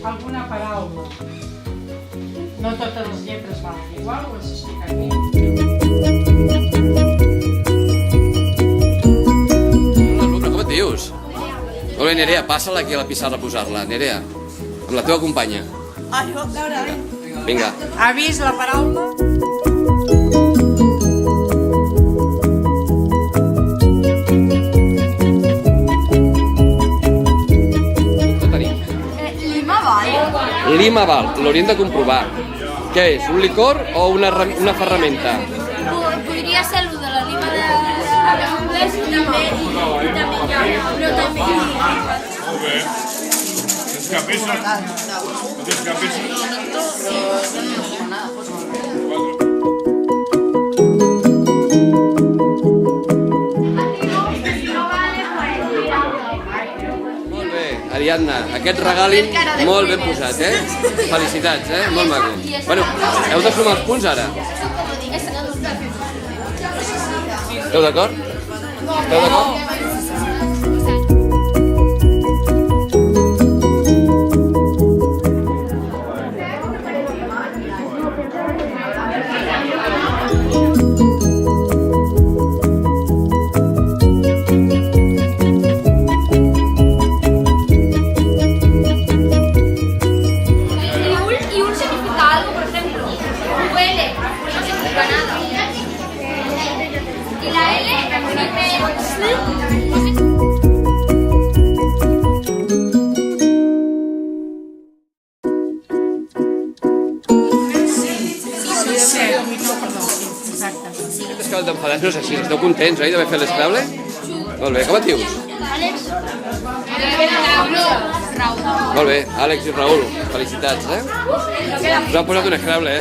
alguna paraula. No totes les lletres valen igual, ho has explicat bé. Alumne, com et dius? Molt bé, Nerea, passa-la aquí a la pissarra a posar-la. Nerea, amb la teva companya. Ah, jo, a veure, Vinga. Ha vist la paraula? Què tenim? Lima Val. Lima Val, l'hauríem de comprovar. Què és, un licor o una ferramenta? Podria ser el de la lima de l'anglès i també però també Molt bé. T'escapessa? T'escapessa? Molt bé, Ariadna, aquest regalin molt ben posat, Felicitats, molt maco. Bueno, heu de sumar els punts ara. Esteu d'acord? Esteu d'acord? Y un significa algo, por ejemplo, huele, no significa nada. Y la L, Exacte. És que el d'enfadats no és així, esteu contents, oi, d'haver fet l'escrable? Molt bé, com et dius? Àlex. Molt bé, Àlex i Raül, felicitats, Us han posat un escrable,